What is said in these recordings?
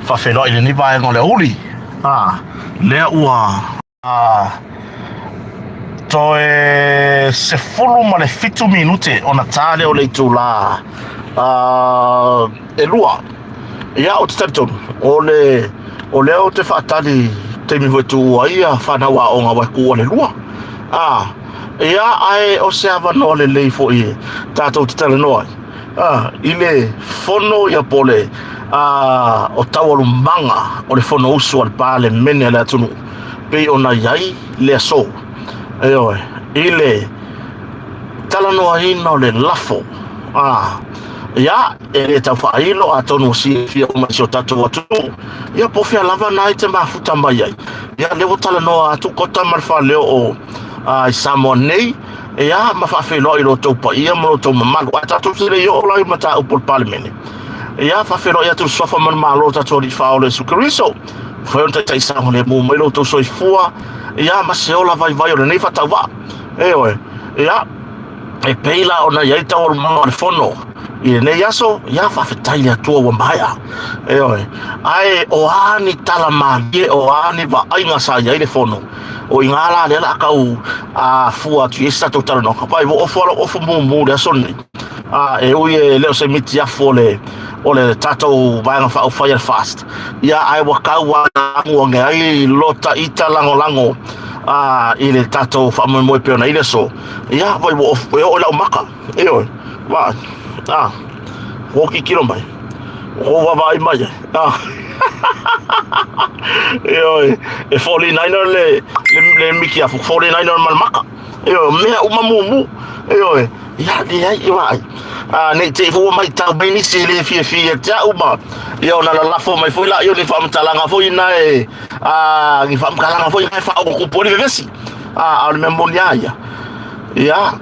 whawhenua i le ni vaenga le uli. Lea ua toe se fulu ma le fitu minute o na tale o le itu la e lua. Ia o te taritonu, o leo te whaatali te miho e tu ua ia whanau a o ngā waiku o le lua. Ia ai o se awa no le leifo i tātou te tala noai. I le fono ia pole o tawaru manga o le fono usu al pāle mene le atunu. Pei o na iai le aso. Eoe, i le tala noa ina o le lafo. Ia, e le tau whailo a tonu si fia o maisi o tatou atunu. Ia pofia lava na i te mafuta mai ai. Ia leo tala noa atu kota marfa leo o i Samoa nei. Ia mawhawhelo i lo tau pa ia mo tau mamalu. A tatou sire i o lai mata upol palimene. Ia whawhelo i atu sofa man malo tatou li whao le sukariso. Whaon te taisango le mu mai lo tau soi fua. Ia maseola vai vai o le nei whatau wa. Eoe, ia, e peila o na iai tau o mga o le fono. I le nei aso, ia whawhetai le atua wa maia. Eoe, ai o ani tala manie, o ani wa ainga sa iai le fono. O i ngala le la kau fua tu esta to tala no. Pai wo ofo mu le aso ni. E ui e leo se miti afo o le tatou vaenga whao fire fast. Ia ai wakau wa lango nge ai lota ita lango. I le tatou whamoe peo na ile so. Ia vai wo ofo o lau maka. Eoi, wa, woki kilo mai. O wawai mai. Eoi, e 49er le miki afu 49er malmaka. Eoi, mea umamumu. Eoi, ia di ai iwai. Nei te fua mai tau bini si le fia tia uma. Ia ona la lafo mai foi la io ni whamtalanga foi na ni whamkalanga foi ngai wha o kupori vevesi. Au me monia ia. Ia,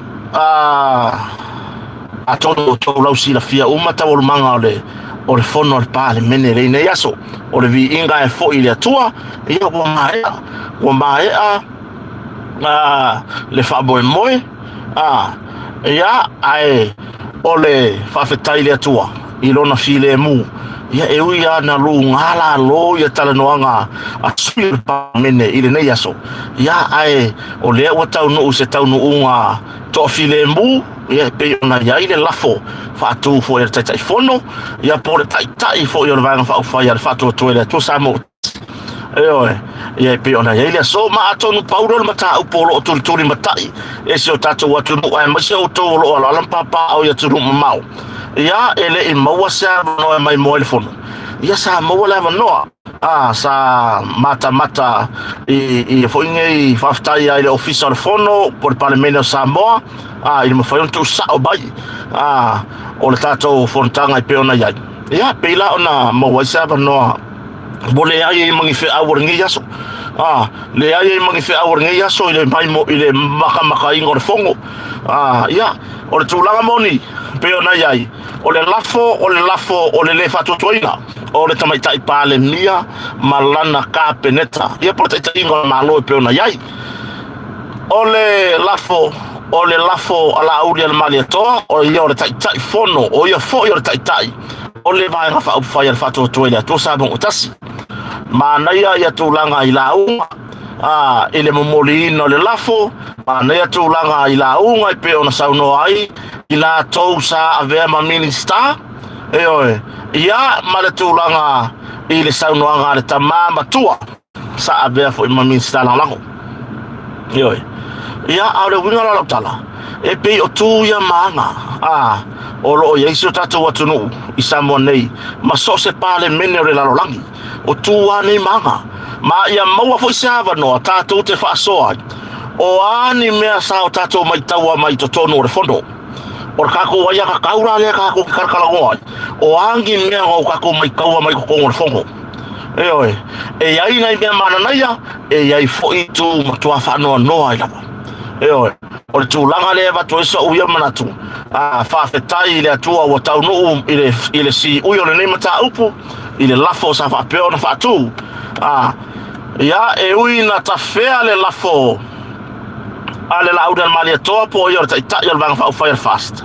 a todo lau si la fia uma tau manga o le fono al pale mene le nei aso. O le vi inga e foi le atua. Ia wa maea. Le whaboe moe. Ia, ai o le whawhetai le atua i lona file mu. Ia e ui ana lu ngala lo ia tala noanga a sui pa mene i le nei aso. Ia ai o lea ua tau nuu se tau nuu ngā toa file mu. Ia pe ona ia i le lafo whaatu fo i le taitai fono. Ia po le taitai fo i le vanga whau whai a le whaatu atua le atua samo. Eoe, ia pe ona ia i le so ma atonu pauro le mata upolo o turi matai. E se o tatou atu nuu ai maise o tau lo ala alampapa au ia tunu mamau. Ia ele i maua sa no mai mo le fono. Ia sa maua la noa. Sa mata i foinge i whaftai ai le ofisa le fono por parlamento Samoa. I mo fai tu sa o bai. O le tatou fontanga i peona ia. Ia peila ona maua sa noa. Bole ai mangi fe awor ngi yaso. Le ai mangi fe awor ngi yaso ile mai mo ile maka ingo le fongo. Ia o le tulanga moni peona ia. O le lafo o le fatu toina. O le tamaita i pale mia malana ka peneta. Ia po te ingo malo peona ia. O le lafo ala auri al mali toa o ia o le tai fono o ia fo ia le tai. O le vai rafa u fai al fatu toina to sa bon tasi. Mana ia tulanga i launga. Ele momolino le lafo. Mana ia tulanga i launga i pe ona sauno ai. I la tou sa avea ma minista. Eoe. Ia ma le tulanga i le sauno anga le tamama tua. Sa avea fo i ma minista lango. Eoe. Ia au le winga la lautala. E pe o tu ia maanga. O lo ia isi o tatou atunu i Samoa nei. Ma so se pale mene o le lalolangi. O tua ni manga. Ma ia maua foi sava no tatou te whaasoa. O ani mea sa o tatou mai taua mai totonu o le fono. O kako waia ka kaura lea kako ki karkalagoa. O angi mea o kako mai kaua mai kukongo le fongo. Eoe. E iai nai mea mananaia. E iai foi tu matua whanoa noa i lava. Eoe. O le tūlanga lea watu esa uia manatu. Whawhetai i le atua o tau nuu i le si ui o le nema ta upu. I le lafo sa whapeo na whatu. Ia e ui na ta whea le lafo. Le lauda malia toa po i o tai o le vanga whau fire fast.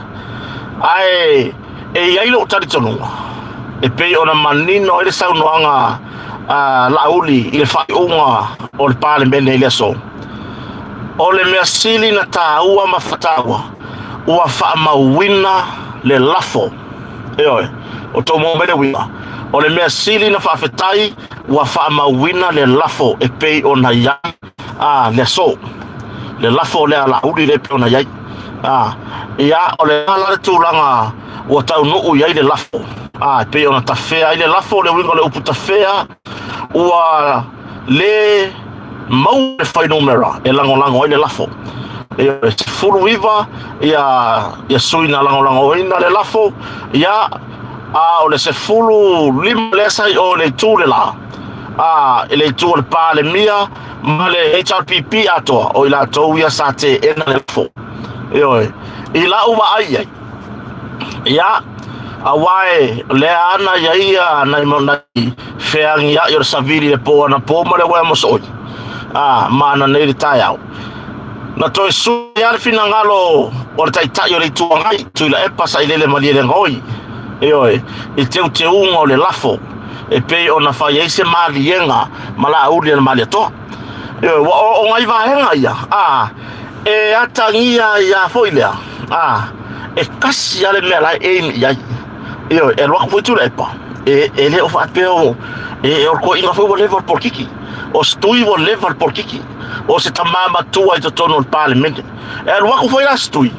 Ai e iai lo tari tonunga. e pei ona manino ile saunoanga lauli ile whaiunga o le pale mene ile so. O le mea sili na tā ua mawhataua, ua wha mawina le lafo. Eoi, o tō mō mene wina. O le mea sili na whawhetai, ua wha mawina le lafo e pei o na iai, le so. Le lafo le ala uri le pei o na iai. Ia o le ala le tūranga, ua tau nuu iai le lafo. E pei o na tawhea i le lafo, le winga le upu tawhea, ua le mau le whainumera e lango i le lafo. E se furu iwa ia sui na lango ina le lafo. Ia o le se furu lima lesai o le tū le la. E le tū le pā le mia ma le HRPP atoa o i la tau ia sa te ena le lafo. I la uwa ai ai. Ia awae le ana ia nai feangi ia i o saviri le pō ana pō ma le wea mosoi. Mana nei le tai au. Na toi sui ale fina ngalo o le tai o le tuangai, tui la epa sa i lele malie le ngoi. I teu te unga o le lafo, e pei o na whai eise malienga, ma la auri na mali atoa. O ngai vahenga ia, e atangia ia foilea, e kasi ale mea lai eini iai. E roa kuitu le epa, e le o whaapeo, e orko inga fua level por kiki. O stui vo level por kiki o se tamama tua i to tono pale mente e lua ku foi la stui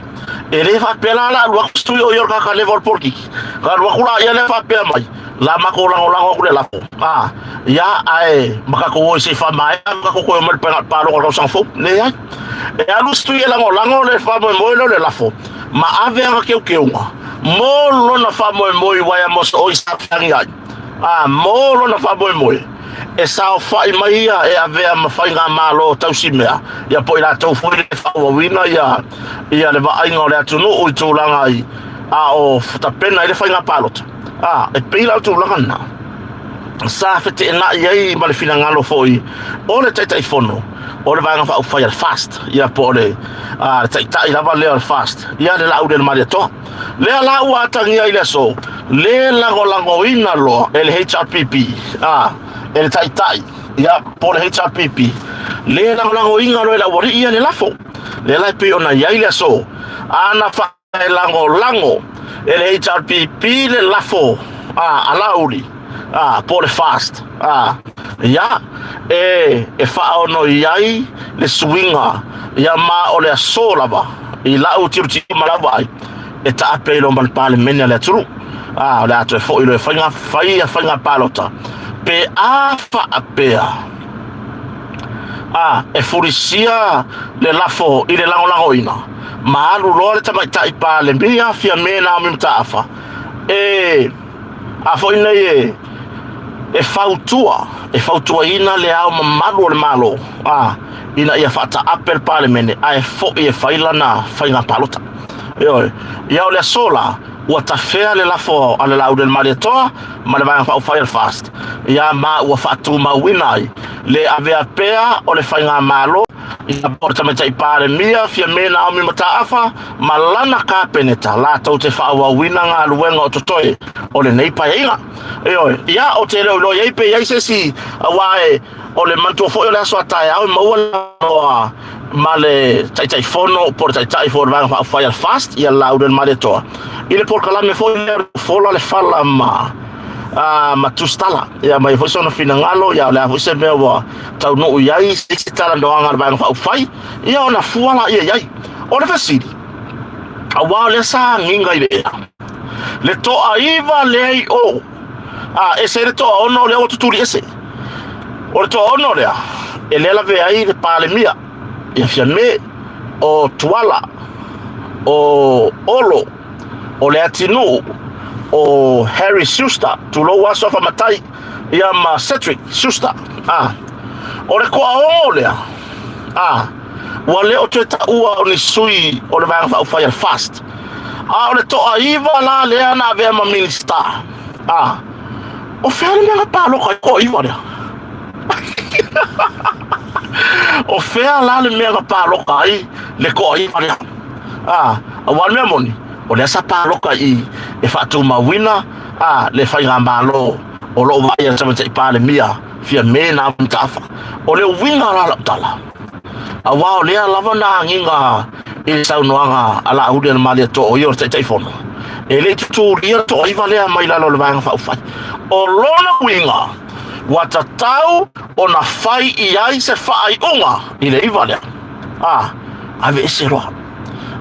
e le fa pela la lua stui o yorka ka level por kiki ka lua ku la ia le fa pela mai la ma ko la ku le la ya ai maka ko se fa mai maka ko mo pela palo ko san fo le ya e alu stui la ngo le fa mo le la fo ma ave nga ke mo lo na fa mo wa ya mo o isa fanga mo lo na fa mo e sao fai mai ia e avea mawhai ngā mālo tausi mea. Ia po i la tau furi le whauawina ia le waainga o le atunu o i tūlanga i o futapena i le whai ngā pālota. E pei lau tūlanga na. Sa fete e nai ai ma le whina ngalo foi o le taitai fono. O le vanga whau whai al fast. Ia po le taitai lava leo al fast. Ia le lau le mari atoa. Lea lau atangia i le so. Le lango ina loa e le HRPP. E le tai ia po le HRPP le lango inga lo la wori ia le lafo le la pe ona ia ile so ana fa lango e le HRPP le lafo alauri po le fast ia e fa ono iai le swinga ia ma o le sola ba i la u tiu malava e ta pe lo mal pale mena le tru le atu fo i le fanga palota pe fa apea e furisia le lafo i le lango ina ma alu lo le tamaitai pa le mia fia mena o mimta afa fo ina e fautua ina le au mamalu le malo ina ia fata apel pa le mene e fo i e faila na fainga palota ia o le sola ua tafea le lafo ale lau del mariatoa ma le vanga whau fire fast ia ma ua whaatu mawinai le avea pea o le whainga malo ia porta me tai pare mia fia mena au mimata afa ma lana ka peneta la tau te whaua wina ngā luenga o totoe o le neipa inga ia o te reo lo ieipe iaise si awae o le mantua fo o le aso atai au maua loa ma le tai fono por tai for vanga whau fire fast ia lau del mariatoa ile por kalame foi fola le fala ma tustala ia mai foi sono finangalo ia la foi se mewa tau no iai se tala ndoanga ba fa fai ia ona fuala ia iai ona fasidi awa le sa nginga ile le to aiva le o ese le to ono le o tuturi ese o le to ono le ele la ve ai le pale mia ia fiame o tuala o olo o le atinu o Harry Schuster tu lo waso fa matai ia ma Cedric Schuster o le koa olea wa le o te ua o ni sui o le vanga fa fire fast o le to aiva la le ana ve ma minister o fea le mea pa lo ko iva le o fea la le mea pa lo kai le ko iva le wa me moni o le sa pa loka i e fatu mawina le fai ngā malo o lo vai sa te pale mia fia mena mtafa o le winga la tala a wao le lava na nginga e sa noanga ala aude na mali to o yo te fono e le tu ria to i vale mai la lo vanga fa fa o lona winga wata tau o na fai i ai se fai unga i le i vale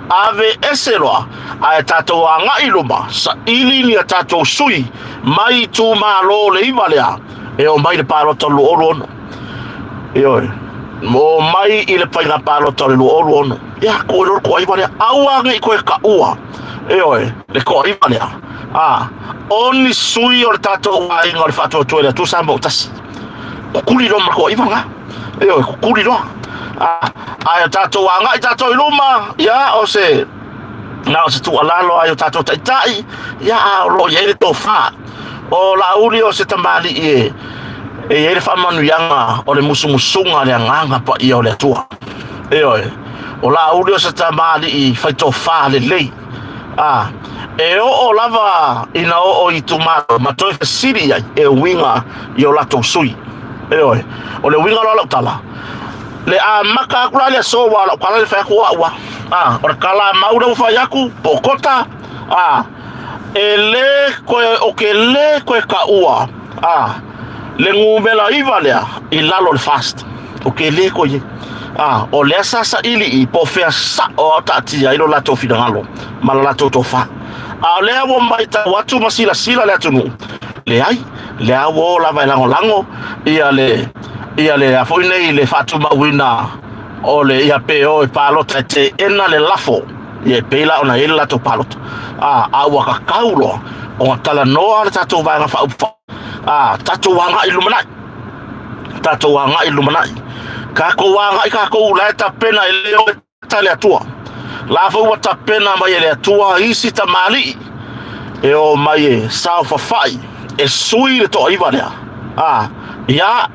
ave eseroa a tato anga iluma sa ili ni tato sui mai tu malo le i vale e o mai le paro to lo ono e oi mo mai i le painga palo to lo ono ya ko i vale aua ngai ko ka ua e oi le ko i vale oni sui o tato ai ngor fato to le tu sambo tas kuli lo ko i vanga e oi kuli lo ai tato anga i tato iluma ya o se na o se tu alalo ai tato tai ya lo ye to fa o la uri o se tamali e ele fa manu yanga o le musumusunga le nganga pa i o le tua e oi o la uri o se tamali i fa to fa le lei e o lava ina o i tumato ma to siri e winga i o la to sui e oi o le winga lo tala le maka kula le so wa kala le fa ko wa o kala maura fa yaku pokota ele ko o ke le ko ka ua le ngumela ivalea i lalo le fast o ke le ko ye o le sasa ili i po fe sa o tati ya ilo la to finalo mala la to fa le wo mai ta watu masila sila le tunu le ai le awo la vai lango ia le afo nei le fatu mawina o le ia peo e palo te ena le lafo ia pela ona ela to palo awa ka kaulo o tala noa le tatu vanga fa tatu wanga ilumanai ka ko wanga ka ko la ta pena leo tale atua la fo wa ta pena mai le atua isi ta mali e o mai sa fa fai e sui le to ivalea ya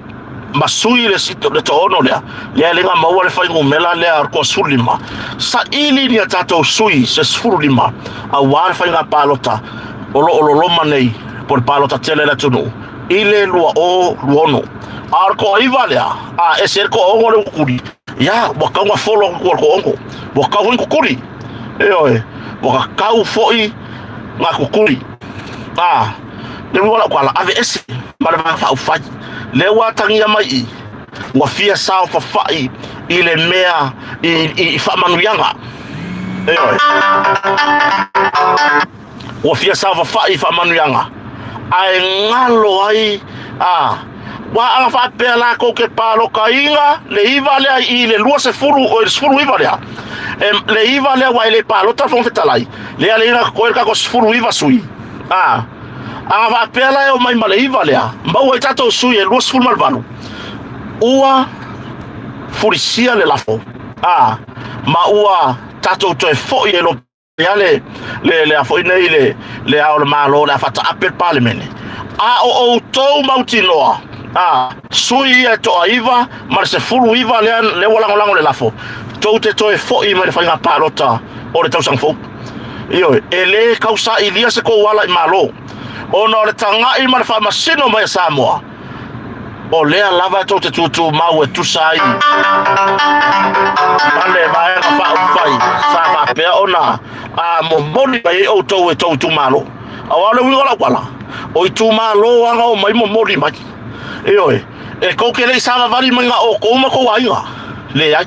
masui le sito le to ono le lenga maua le fai ngumela le arko sulima sa ili ni tato sui se sulima a war fai nga palota olo manei por palota tele la tunu ile lua o luono arko ivalea ese ko ongo le kuri ya wakanga folo ko ongo wakanga kukuri oi wakau foi nga kukuri le wala kwala ave ese mala fa ufai le watangia mai wa fia sao fa fai ile mea i fa manuyanga wa fia sao fa fai fa manuyanga ai ngalo ai wa anga fa pela ko ke palo kainga le ivale ai le lua se furu o furu ivale le ivale wa le palo ta fon fetalai le alina ko ka ko furu iva sui va pela o mai male ivalea mbau tato sui e luas ful malvanu ua furisia le lafo ma ua tato to e fo e lo le afo nei le ao malo la fata apel parliament o to mautinoa sui e to aiva ma se fulu iva le wala le lafo to te to e fo i ma le fanga palota o le tau sang fo io ele causa ilia se ko wala i malo ono le tanga i ma fa masino mai Samoa o le lava to te tutu mau e tu sai ale vai fa fai sa pe ona mo boni mai o to e to tu malo awale wi wala o tu malo anga o mai mo mori mai e ko ke le sa vari manga o ko ma ko ai le ai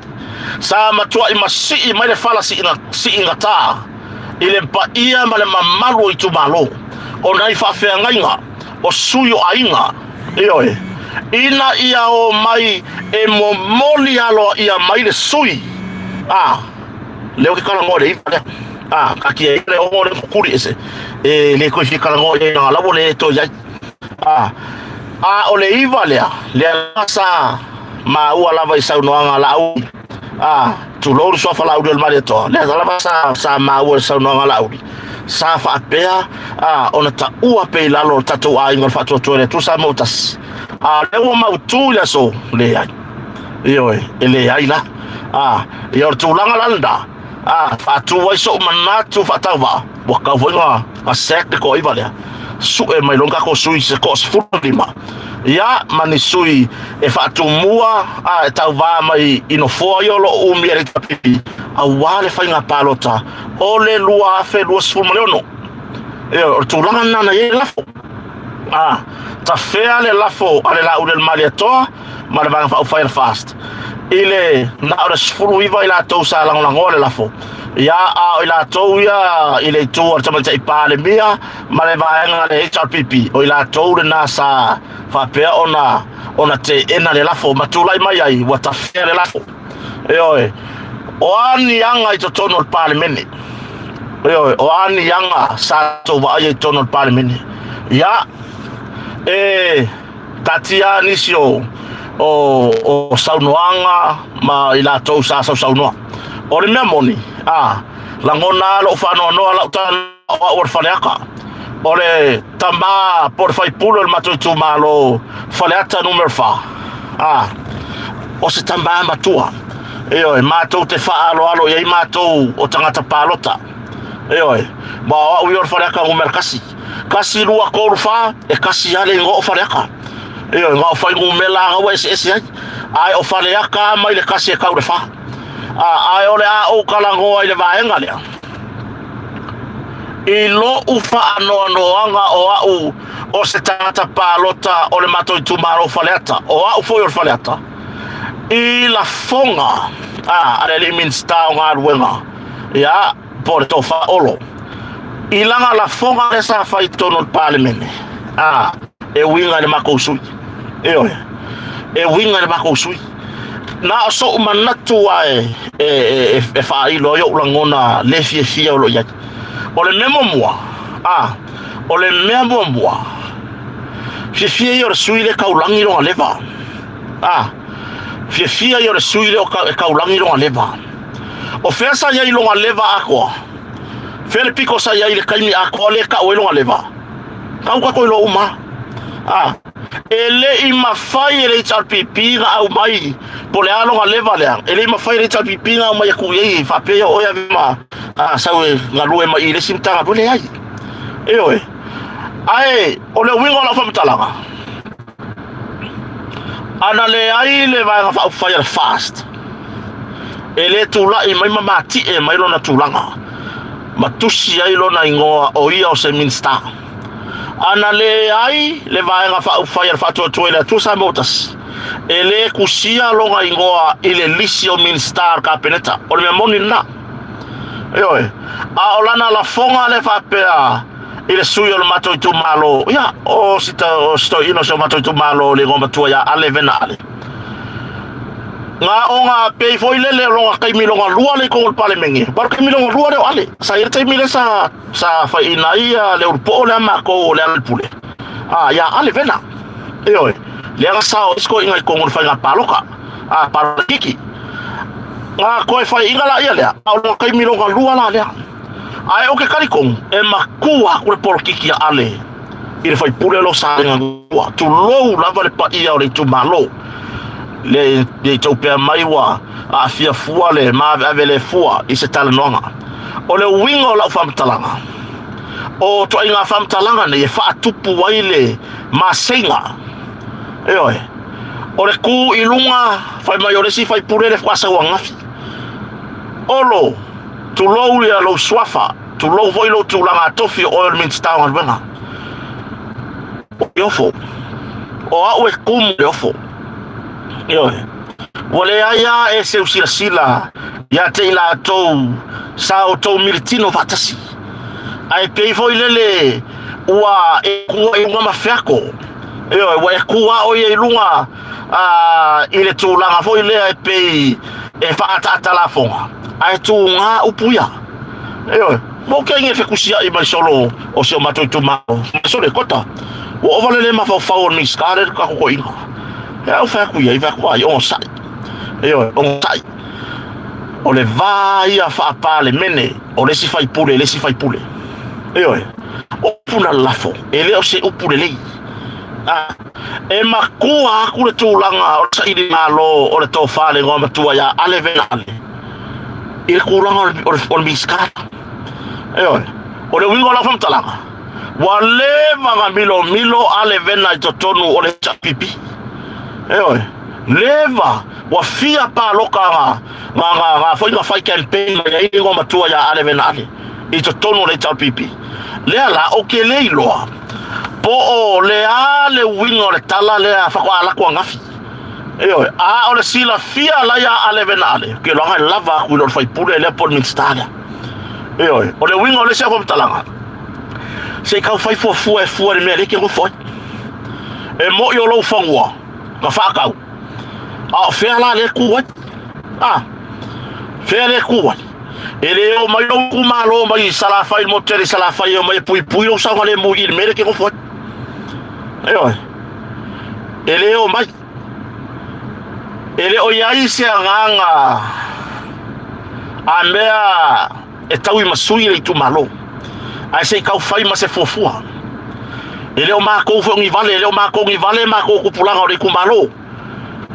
sa ma tua i masi mai le fala si ina ta ile pa ia ma le mamalu i tu malo o nai fa fe ngainga o suyo ainga ina ia o mai e momoli alo ia mai le sui leo ke kala ngore ka ki e le o ngore kuri ese le ko fi kala ngore na la bole to ya o le ivalea le sa ma ua lava i sau noanga la au tu lor so fa la au del mare to le lava sa ma ua sau noanga la au sa fa pea ona ta ua pe la lo tatu ai ngol fa to le tu sa motas le o mau tu le so le ai ele ai la tu langa landa fa tu wai so manatu fa tava wa ka voinga a sek ko ivalea su e mai longa ko sui se ko lima ya mani sui e fatumua a tau va mai ino foio lo umi e tapipi a wale fainga palota ole lua fe lua sfulmaleono e o tulanga nana ye lafo ta fea le lafo ale la udel mali atoa ma le vanga fire fast ile na ora sfulu iva ila to sa lang le lafo ya a ila to ya ile to or tama tai pale mia ma le vanga le HRPP o ila to na sa fa pe ona te ena le lafo matulai mai ai wa ta fea le lafo e oi o ani anga i to tono le parliament e oi o ani anga sa to va ai tono le parliament ya tatia nisio o saunoanga ma ila to sa saunoa o le mea moni langona lo fano no la ta o faleaka o le tamba por fai pulo el mato tu malo faleata numero fa o se tamba matua e oi mato te fa alo e mato o tangata palota e oi ba o yor faleaka o merkasi kasi lua ko fa e kasi ale ngo faleaka e oi ngo fai ngo mela o ss ai o faleaka mai le kasi e ka o fa ai ole o kalango ai le vaenga le i lo ufa anoanga o se tata palota o le mato tu maro faleata o foi o faleata i la fonga ale le minsta nga ruenga ya por to fa olo i langa la fonga le sa fai tono parliament e winga le makosui e winga le makosui na so manatu e fa i lo yo langona le fie lo ya o le memo moi o le memo moi fie yo sui le kaulangi lo leva fie yo sui le kaulangi lo leva o fesa ya lo leva ako fele piko sa ya ile kaimi ako le ka o lo leva ka ko lo uma ele i mafai le HRPP ga au mai pole alo ga leva le ele i mafai le HRPP ga mai ku ye fa pe o ya ma sawe ngalue mai le simta ga bole ai e oi ai ole wingo la fa mtalanga ana le ai le va fa fire fast ele tula i mai mamati e mai lo na tulanga matusi ai lo na ingoa o ia o se minsta ana le ai le vaenga fa fire fa to toilet tu sa motas ele kusia longa ingoa ile lisio minstar kapeneta o me moni na oi olana la fonga le fa pea ile suyo le mato tu malo ya o sita o sto ino so mato tu malo le gomba tu ya ale venale nga onga pe foi le longa kai mi longa lua le ko pale mengi bar kai mi longa lua le ale sa irte mi le sa fa inaia le urpo le mako le al pule ya ale vena oi le sa isko inga ko ngol fa nga paloka paliki nga ko fa inga la ia le o kai mi longa lua la le ai o ke kalikong e makua ko le polkiki ale ile fa pule lo sa nga tu lo la vale pa ia o le tu malo le topia maiwa fia fua le ma ave le fua i se tala nonga o le wingo la fam talanga o to inga fam talanga ne fa tupu waile ma senga oi o le ku ilunga fai maiore si fai pure le fasa wanga olo tu lo ya lo swafa tu lo voi lo tu langa tofi o min star bana yofo o a kum yofo wale aya e se usila ya te la to sao to miltino fatasi ai pe foi lele wa e ku e uma fiako wa e ku o ye lunga ile tu la foi le pe e fa ata la fonga ai tu nga upuya mo ke nge fe kusia i mai solo o se mato tu ma so le kota o vale le ma fa on mi skare ka ko ina ja o fa ku ye va kwa on sai on sai o le vai a fa pale mene o le si fai pule o puna lafo ele o se upule le e makua ku le tulanga o sai di malo o le to fale ngoma tua ya ale venale il kuranga o mi skare o le wingo la fam talanga wale manga milo ale vena I totonu ole chapipi ewe leva wafia pa loka nga foi nga fai campaign ya ile ngoma tua ya ale vena ale I totonu ole chapipi le la okele iloa po o le ale wingo le tala le fa kwa la kwa ngafi ewe a ole sila fia la ya ale vena ale ke lo nga lava ku lo fai pule le por minstana ewe ole wingo le sa ko talanga se kau fai fu e me le ke go foi e mo yo lo fangwa ka fa kau a fe la le ku fe le ku ele o mai o kumalo mai sala fai mo tere sala fai o mai pui o sa le mo il me le ke go foi ewe ele o mai ele o yai se nganga a mea e tau I masui le tu malo ai se kau fai ma se fofua ele o mako fo ngi vale ele o mako ngi vale mako ku pulanga o le kumalo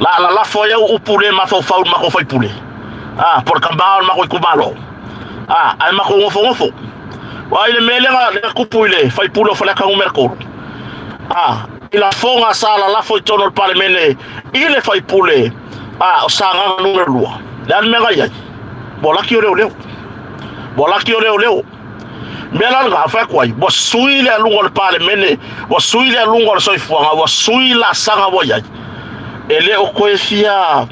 la foya o pule ma fo fa ma ko fai pule por kambao ma ko kumalo ai ma ko ngofo wa ile melenga le kupule fai pulo fa la ka mercol ila fonga sala la foi tono il parlemene ile fai pule o sanga numero lua dan menga ya bola ki o leo mela nga fa kwai bo suile lungo le parlemene bo suile lungo le soifuanga bo suila sanga bo ya ele o koefia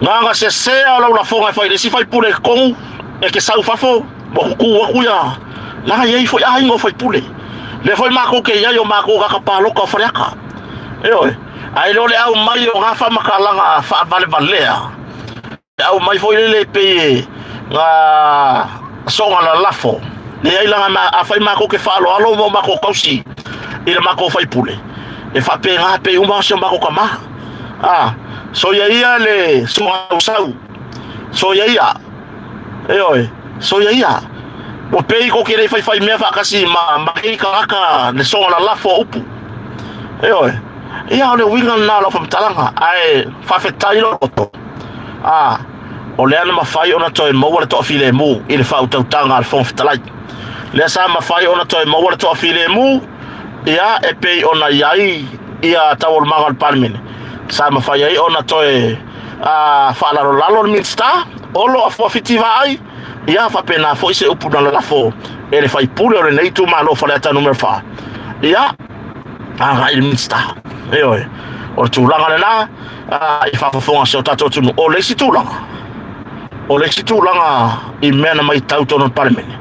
nga se la fonga fai de si fai pule con e ke sau fafo bo ku ya la ye foi ngo fai pule le foi mako ke ya yo mako ka palo ka freka ai lo le au mai o gafa makalanga fa valea au mai foi le pe nga songa la lafo le ai la ma fai mako ke fa alo mo mako kausi ile mako fai pule e fa pe nga pe uma se mako kama so ya le so sau so ya so ya o pei ko kere fai me fa kasi ma ki ka le songa la lafo upu ia ole winga na la fam talanga ai fa fetai lo to o le ana mafai ona toi mo wala to file mu ile fa o tanga al fon fetai le sa mafai ona toi mo wala to file mu ia e pei ona yai ia tawol mangal palmin sa mafai ai ona toi fa la lo minsta olo afo fitiva ai ia fa pena foi se upu na la fo ele fai pule ole nei tu malo fa la ta numero fa ia il minsta o tu langa na I fa fonga se tato tu o le situ langa I mena mai tau tono parlemene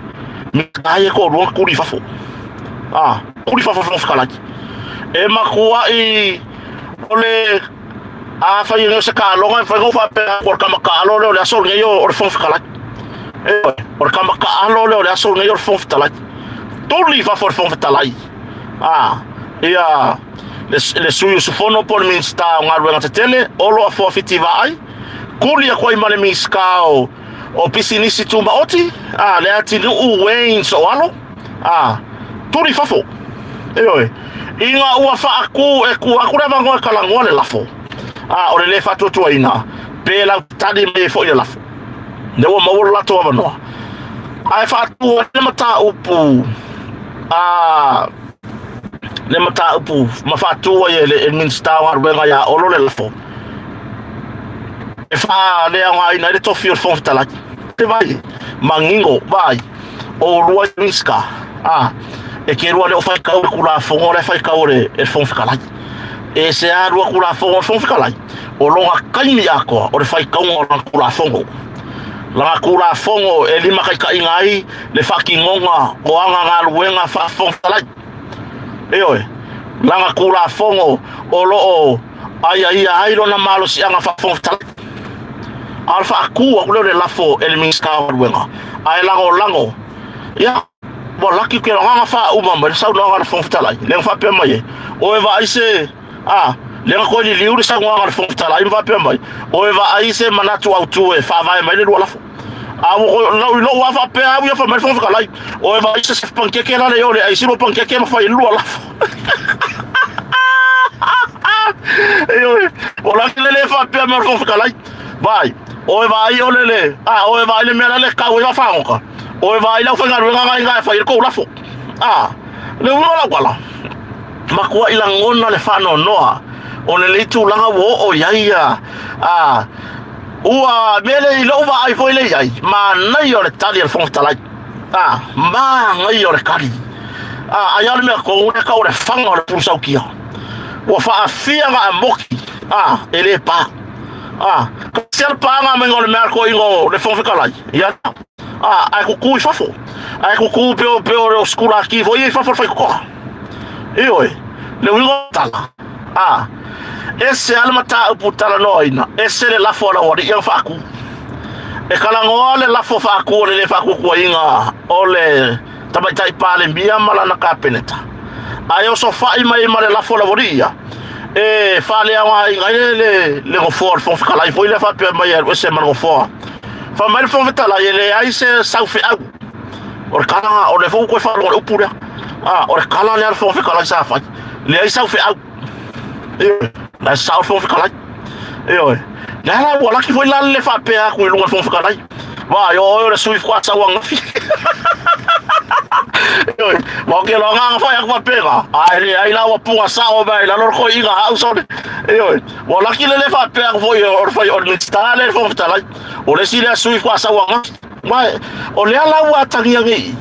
mi kai ko ro kuri fa fo kuri fa fo skala e ma kuwa I ole fa yo se ka longa fa go fa pe por kama ka lo le asol ngeyo o fo skala por kama ka lo le asol ngeyo fo skala toli fa for fo talai ia le suyo sufono por minsta nga ruenga tele olo afo fitiva ai kulia kwa imale miskao o pisinisi tumba oti le ati u wen so alo turi fafo inga ua fa aku reva ngoa kalangoa le lafo o le fatu tua ina pela tadi me fo le lafo ne wa mawolo lato wa no ai fatu le mata upu le mata upu mafatu ye le minsta wa ruenga ya olo le lafo e fa le anga ina le tofio fon tala te vai mangingo vai o rua miska e ke rua le ofai kau kula fongo le fai kau le fon fikala e se a rua kula fongo fon fikala o longa kaini ako o le fai kau o kula fongo la kula fongo e lima kai kai ngai le faki ngonga o anga ngaluenga fa fon tala langa kula fongo o lo ai lo na malo si anga fa fon tala alfa aku aku le lafo elminska wenga ai lango ya bo laki ke nga fa uma ma sa no nga fon tala le fa pe mai o eva ise le ko li liuri sa nga fon tala i va pe mai o eva ise manatu autu e fa vai mai le lafo lo wa fa pe ya fa mai fon tala o eva ise se pankeke la le yo le ai si lo pankeke ma fa i lu lafo o laki le fa pe ma fon tala vai o vai olele o vai le mera le ka o va fa o vai la fa nga nga fa ir ko la fo le wala makua ilangona le fano noa o le leitu langa wo o yaia ua mele ilo va ai foi le yai ma nai o le tali al fong talai ma ngai o le kali ayale me ko una ka o le fanga o le pusau kia o fa afia ma moki ele pa Sial panga me ngol mer ko ingo le fong kalai ya ai ko ku fafo ai ko ku pe o skula ki vo i fafo fai ko oi le wingo tala ese almata uputala noina ese le lafo la wori yang fa ku e kala ngole lafo fa ku le fa ku ko inga ole tabai pale mbia mala na kapeneta ayo so fa mai male lafo la wori ya fale awa le go for fo kala foi le fa pe mai o se mar go for fa mai fo tala ele ai se saufi au o kala o le fo ko fa o pura o kala le fo kala sa fa le ai saufi au la sau fo kala la wala ki foi la le fa pe a ko lu fo kala va yo le sui kwa sa wang fi mo ke lo nga fa ya kwa pega ai la wa punga sa o ba la lor ko iga au so mo la ki le fa pe vo yo fa yo le sta le fo ta la o le si le sui kwa sa wang ma o le ala wa ta ngi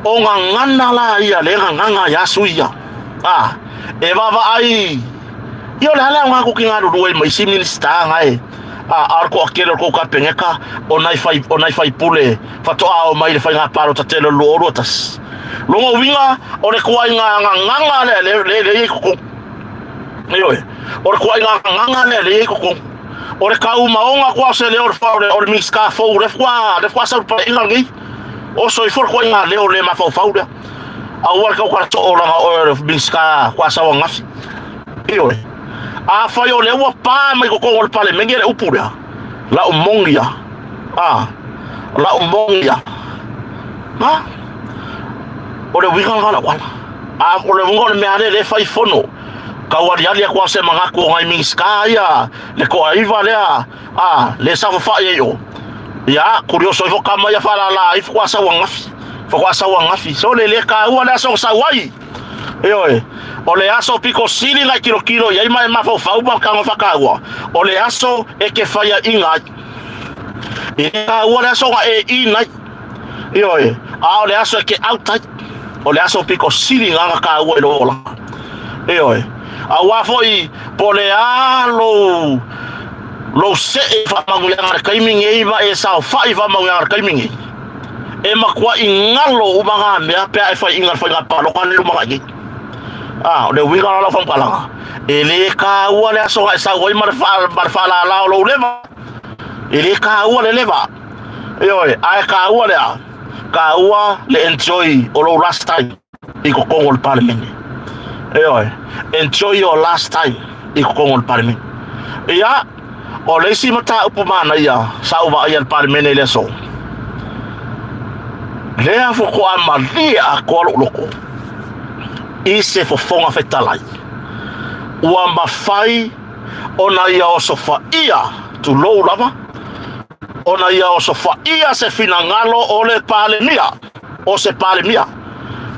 o nga ngana la ia le nga ya sui ya e va ai yo le ala nga ko ki nga ru mai si minista ngai arko akelo ko ka pengeka onai fai pule fatoa o mai le fai nga paro tatelo lo rotas longo winga o le kuai nga le ko o le kuai nga le ko o le kau maonga kwa se le o le miska fo le kwa sa pa ingangi o so i for ko nga le ma fo fauda a wa ka to o miska kwa sa wanga fa yo le wa pa mai ko ngol pale mengere upura la umongia la umongia o le winga ngala wala o le ngol me ale le fai fono ka wa ya kwa se manga ko ngai miska ya le ko aiva le le sa fa yo ya curioso fo kama ya fala la if kwa sa wanga fi so le ka wa la so sa wai o le aso piko sili na kilo ya ima ma fau ba ka fa ka wa o le aso e ke fa ya inga o le aso e ina o le aso ke outside o le aso piko sili nga ka wa lo la a wa foi po le lo se fa mangu ya ka imingi ba e sa fa iva mangu ya ka imingi e makwa ingalo u manga me pe ai fa inga fa pa lo kan lu manga le winga la fam kala ele ka wala so sa goi mar fa la lo leva ele ka wala leva ai ka wala le enjoy o lo last time i ko kongol parliament enjoy your last time i ko kongol parliament o le si mata upumana sa uva ia parliament le so le afo ko amalia ko loko ise fo fonga fetalai ua mafai ona ia o sofa ia tu lou lava ona ia o sofa ia se finangalo o le palemia o se palemia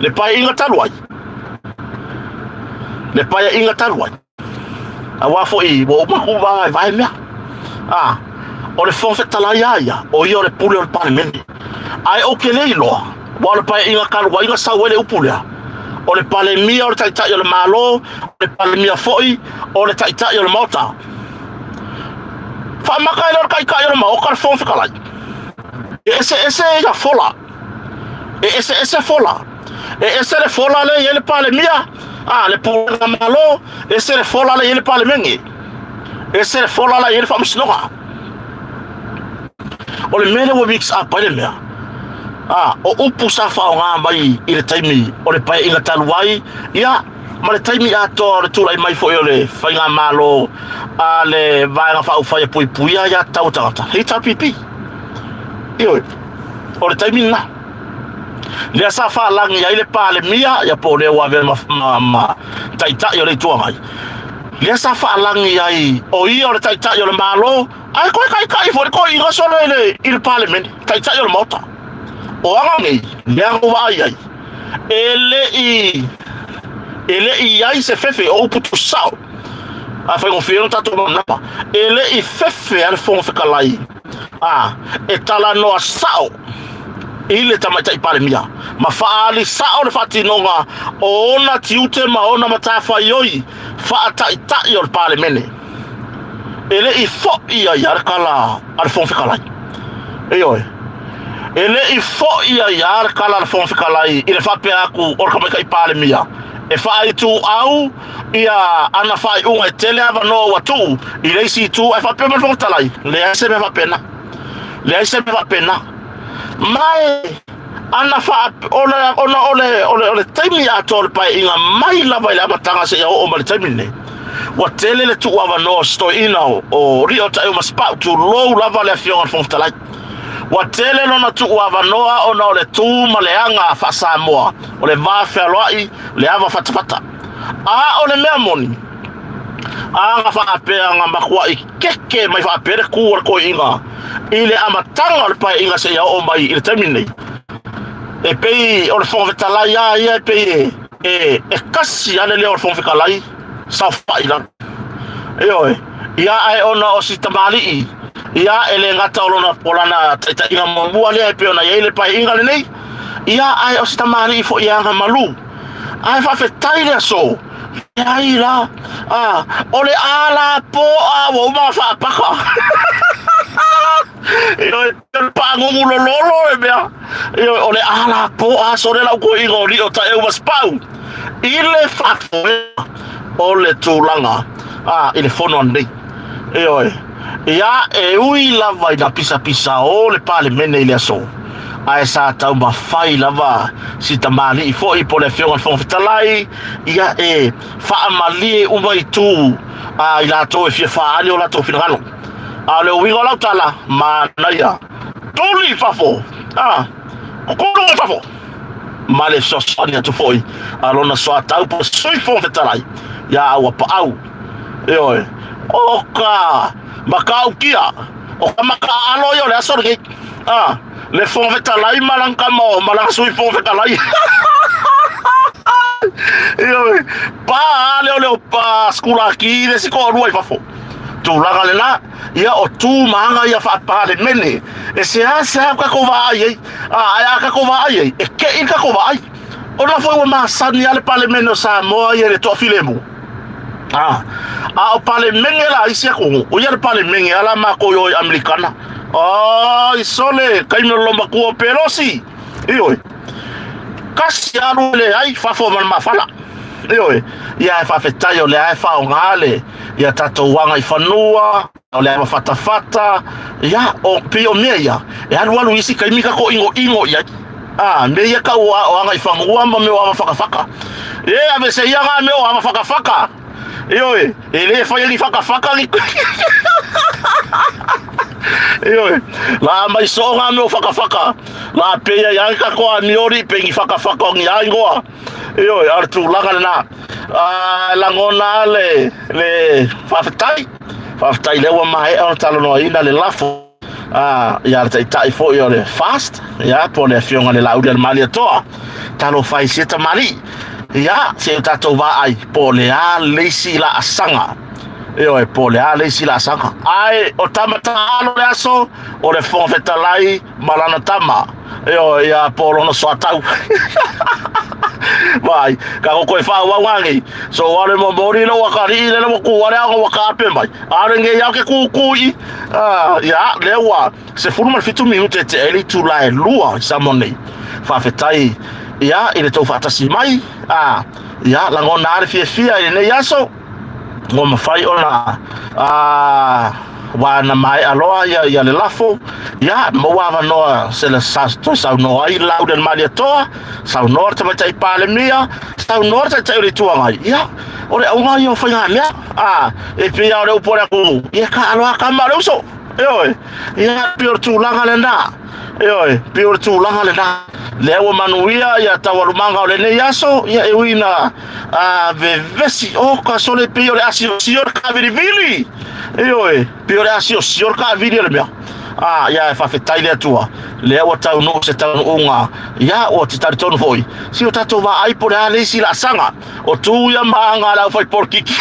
le pai inga taluai awa fo i bo maku vai mea o le fonga fetalai ia o ia o le pule o le palemene ai o ke leilo wa le pai inga kaluai inga sawele upulea o le palemia o le taitai o le malo o le palemia foi o le taitai o le mota fa makai lo kai o le mau kar fon fikalai ese ya fola ese fola ese le fola le palemia le pula malo ese le fola le palemengi ese le fola le famsnoga o le mele wo mix up palemia o upu sa fa nga mai i le taimi o le pai inga taluai ma le taimi ato le tulai mai fo le fainga malo le vai nga fa u fa pui ya tau tata hita pipi o le taimi na le sa fa lang ya le pale mia ya po le wa ve ma taita yo le tua mai le sa fa lang ya o le taita yo le malo ai kai fo ko inga solo il parliament taita yo le mota o anga nei le anga wa ai ele I ai se fefe o putu sao a fai on fio tato napa ele I fefe al fon fe kalai e tala no sao ile tamata ipale mia ma faali sao le fatinonga o ona tiute ma ona matafa yoi fa ta yo pale mene ele I fo ia yar kala al fon fe kalai eoi ele I fo ia yar kala al fon fe kalai ile fa pe aku or kama kai pale mia e fai tu au ia ana fai un e tele ava no watu ile si tu e fa pe me fo talai le se me va pena mai ana fa ole taimi atol pa inga mai lava ile matanga se o mal taimi ne wa tele le tu ava no sto ina o rio ta eu maspa tu low lava le fion fo talai wa tele no na tu ava noa ona ole tu maleanga fa Samoa ole va fe loi le ava fatafata ole memoni nga fa apea nga makwa I keke mai fa apere ku ko inga ile amatanga pa inga se ya o mai ile termine e pei ole fon vetala ya pei e kasi ale le ole fon vekalai sa fa ila ya ai ona o sitamali ia ele ngata olona polana ta inga mambua le pe ona ile pa inga le nei ia ai o sitamali fo ia nga malu ai fa fetai le so ai la ole ala po wo ma fa paka io pago mulo lolo e bea ole ala po sore la ko ingo li o ta eu maspau ile fa ole tulanga ile fono ndei ia ui lava ina pisa o le pale mene ile so ai sa tau ma fai lava si tamali I fo I pole fiona fon fitalai ia fa amali umai tu ila to e fa ali o la to finalo ale wingo la tala ma naia toli fafo ko fafo male so sonia tu foi alona so tau po sui fon fitalai ia wa pa au oka makau kia o maka alo yo le sorge le fon vetalai malanka mo malang sui fon vetalai pa le pa skula ki le siko ruai fafo tu laga le la ia o tu manga ia fa pa le mene e se asa ka ko va ai ka ko va ai e ke in ka ko va ai ona foi uma sani ale pa le mene sa mo ia le to filemu o pale menge la isia ko o ia pale menge ala ma ko yo americana isole kai no lomba ko pelosi kasi alu le ai fa fo man mafala ia fa fetayo le ai fa ngale ia tato wanga I fanua o le fata ia o pio meia e alu alu isi kai mika ko ingo ia me ia ka wanga I fangua ma me wa faka ave se ia ga me wa faka ele fa ele faka ni la mai so nga me faka la pe ya ka ko ni ori pe ngi faka ngi ai ngoa artu langa na la ngona le fafatai le wa mai on talo no ina le lafo ya tai fo yo le fast ya po le fiona le laudia malia toa talo fai seta mali ya se tato va ai po le leisi la asanga po le leisi la asanga ai o tamata alo le aso o le fon fetalai malana tama ya po lo no so tau vai ka ko fa wangi so wale mo mori no wakari le mo ku wale ko wakape mai arenge ya ke ku ya lewa se furma fitu minute te eli tu la lua samone fa fetai ya ile to fata si mai ya la ngona ar fia ile yaso mo mafai ona wana mai aloa ya le lafo ya mo wa no se le sa no ai lauda malia toa sa no te mai pale mia sa no te ri tua mai ya ore au mai o fai mia e pia ore pora ku ya ka aloa ka malo so ya pior tu langa le na pior tu langa le na lewa manuia ya tawarumanga ole ne yaso ya ewina vesi ka sole pior asio sior ka virivili pior asio sior ka viri le mia ia fa fetai le tua le o tau no se tau unga ia o te tari tonu foi si o tato va ai por ale si la sanga o tu ia manga la foi por kiki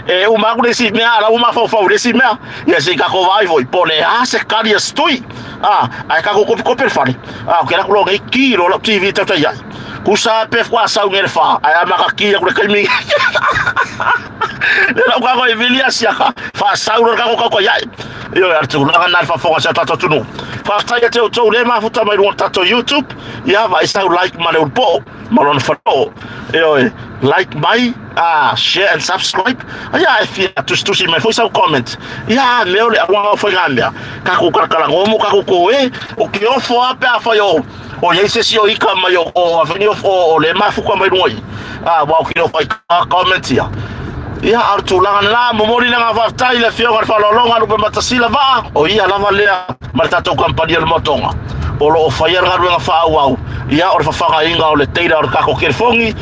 e o magu le si mea la uma fo le si mea ia se ka ko vai foi pole se kari stui ai ka ko ko per fare o que era ko ngai kilo la TV tata ia kusa pe kwa sa ngere fa ai maka ki ko kai mi le la ko evilia siaka fa sa ro ka ko ia yo artu la na fa fo sa tato tunu fa ta ia te o le ma futa mai ro tato YouTube ia vai sa like ma le po malon fa yo like my share and subscribe ia if you to see my voice comment ia me ole a foi gambia ka ku kala ngomu ka ku o que eu for a fa yo o ye se si o ika mai o avenue o le ma fu kwa mai noi wa ki no fa comment ia artu la momori la va tai le fio fa lo longa no be matasila va o ia lava lea martato campania le motonga o lo fa ia ga fa au ia o fa inga o le teira o ka ko kerfongi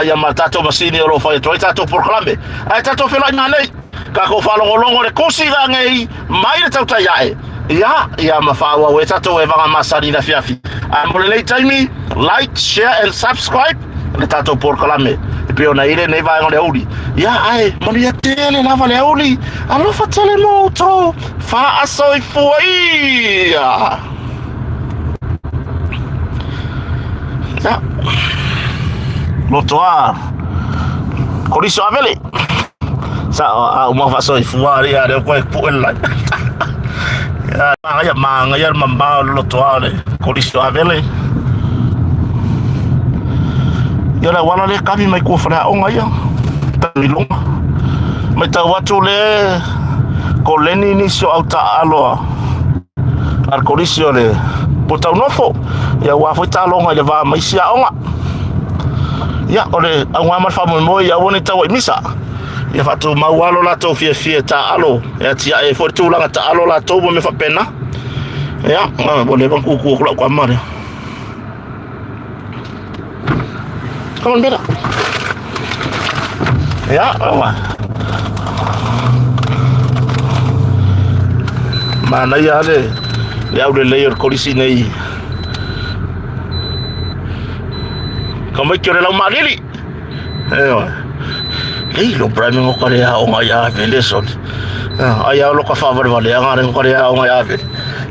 ia martato masini o lo fa tato proclame ai tato fela nei ka ko fa longo le kosi ga ngei mai le tau tai ia ma fa au e tato e va masani la fiafi mo le time like share and subscribe le tato proclame pe ona ile nei vai ngole uli ia ai mani ya tele na vale uli alo fa tele moto fa asoi foi ya motoa koriso avele sa uma fa asoi foi ya de ko pu el ya manga ya mamba lotoa koriso avele yo la wala le kabi mai ko fra onga ya milonga mai ta watu le ko leni ni so auta aloa arcolisio le pota unofo ya wa foi ta longa le va mai sia onga ya ole angwa mar fa mo ya woni ta wa misa ya fatu mawalo la to fie ta alo ya tia e fortu la ta alo la to bo me fa pena ya bo le ban ku kwa mare Come on, better. Ya, mana ya le ya udah layer kolisi nei kamu kira lau malili lo prime mo kare ya o ya veleson aya lo ka favor vale ya ngare kare ya o ya ve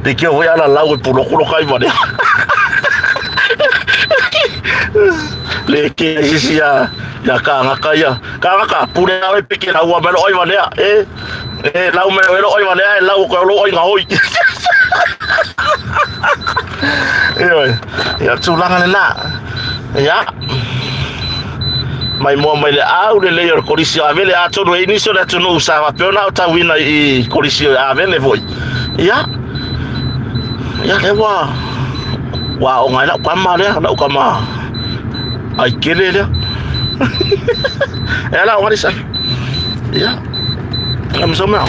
de que voy a la lau por lo kai vale le que isi ya ka pure na peke na wa melo oi vale lau melo oi vale lau ko lo oi ngoi ya tulangan na ya mai mo mai le au le layer korisio avele ato no inicio da tu no usava peona ta wina I korisio avele voi ya le wa o ngai la kwa male la kama ai kelele ela what is ya am so mal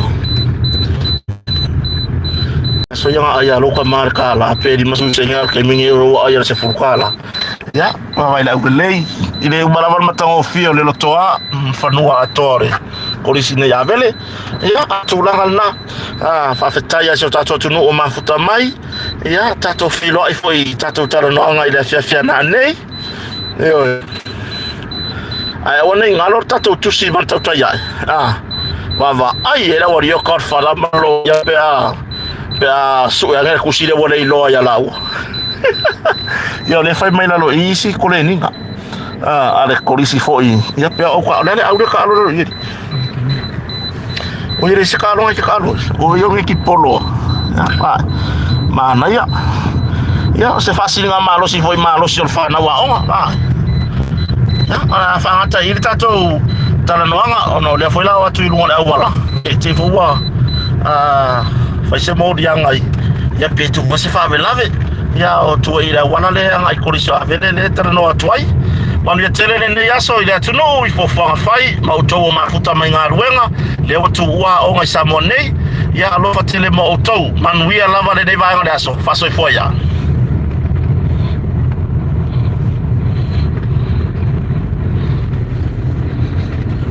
so yang aya lo kama kala pe di masun senyal ke mingiro aya se furkala ya vai la ulei ile umalavar matango fio le lotoa fanua atore korisine ya vele ya tulangal na fa fetaya so tato tunu o mafuta mai ya tato filo ai foi tato taro no nga ile fia na nei yo ai ona ngalor tato tusi manta taya va ai era wario kor fala malo ya pe su ya ngal kusile wala ilo ya lau yo le fai mai lo isi kole ninga ale kolisi foi ya pe o kwa le au ka lo yiri o yiri se ka lo o yo ngi polo mana ya se fácil nga malo si foi malo si fa na wa onga ya fa ngata yiri tato tala no anga ono le foi la watu ilu na wala te fo wa fa se mo dianga ya pe tu mo se fa be lave ya o tu ira wana le anga kolisio avele le tala no atwai manu ya tele ne ya so ila tu no I fo fa fai ma to ma futa mai nga ruenga le watu wa onga samone ya lo fa tele mo to manu ya lava le vai nga so fa so foi ya